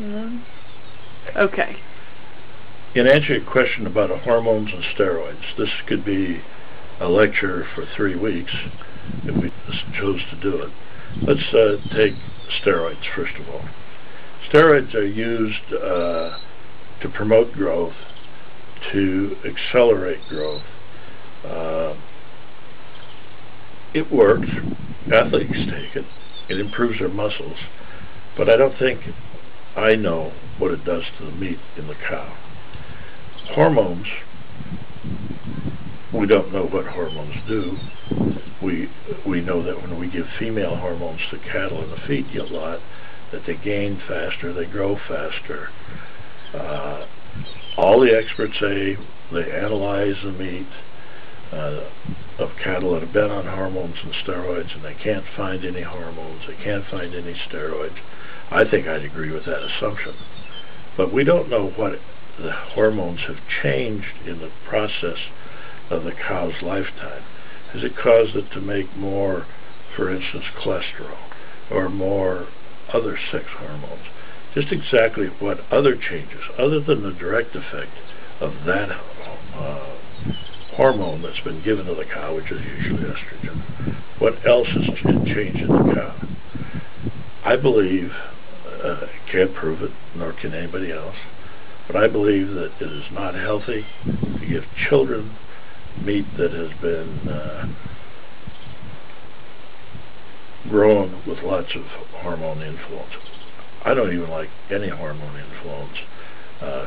Okay. In answer to your question about hormones and steroids, this could be a lecture for 3 weeks if we chose to do it. Let's take steroids first of all. Steroids are used to promote growth, to accelerate growth. It works. Athletes take it. It improves their muscles. But I don't think I know what it does to the meat in the cow. Hormones, we don't know what hormones do. We know that when we give female hormones to cattle in the feed lot, that they gain faster, they grow faster. All the experts say they analyze the meat of cattle that have been on hormones and steroids, and they can't find any hormones, they can't find any steroids. I think I'd agree with that assumption. But we don't know what the hormones have changed in the process of the cow's lifetime. Has it caused it to make more, for instance, cholesterol, or more other sex hormones? Just exactly what other changes, other than the direct effect of that hormone that's been given to the cow, which is usually estrogen, what else has changed in the cow? I believe, can't prove it, nor can anybody else, but I believe that it is not healthy to give children meat that has been grown with lots of hormone influence. I don't even like any hormone influence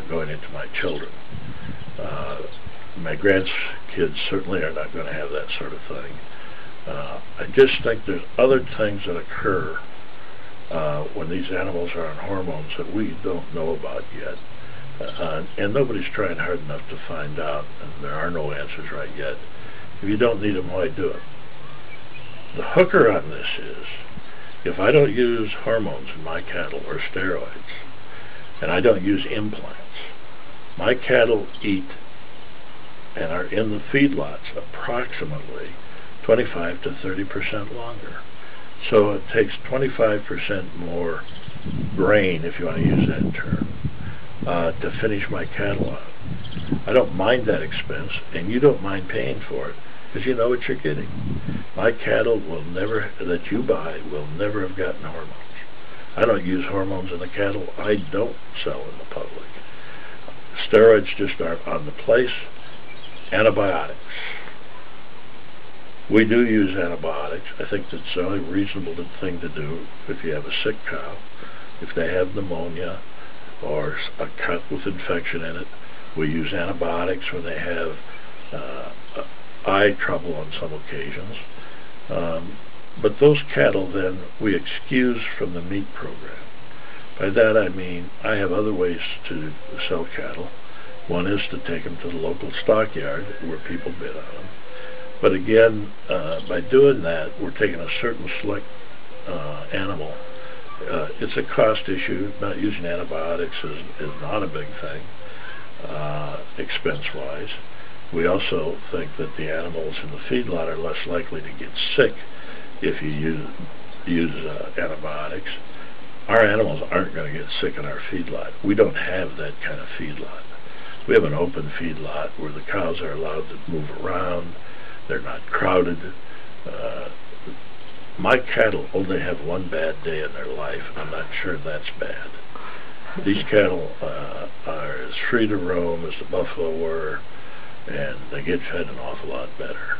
going into my children. My grandkids certainly are not going to have that sort of thing. I just think there's other things that occur when these animals are on hormones that we don't know about yet. And nobody's trying hard enough to find out, and there are no answers right yet. If you don't need them, why do it? The hooker on this is, if I don't use hormones in my cattle or steroids, and I don't use implants, my cattle eat and are in the feedlots approximately 25 to 30% longer. So it takes 25% more grain, if you want to use that term, to finish my cattle out. I don't mind that expense, and you don't mind paying for it, because you know what you're getting. My cattle will never, that you buy, will never have gotten hormones. I don't use hormones in the cattle I don't sell in the public. Steroids just aren't on the place. Antibiotics. We do use antibiotics. I think that's the only reasonable thing to do if you have a sick cow. If they have pneumonia or a cut with infection in it, we use antibiotics when they have eye trouble on some occasions. But those cattle then we excuse from the meat program. By that I mean I have other ways to sell cattle. One is to take them to the local stockyard where people bid on them. But again, by doing that, we're taking a certain select animal. It's a cost issue. Not using antibiotics is not a big thing, expense-wise. We also think that the animals in the feedlot are less likely to get sick if you use antibiotics. Our animals aren't going to get sick in our feedlot. We don't have that kind of feedlot. We have an open feedlot where the cows are allowed to move around. They're not crowded. My cattle only have one bad day in their life, and I'm not sure that's bad. These cattle are as free to roam as the buffalo were, and they get fed an awful lot better.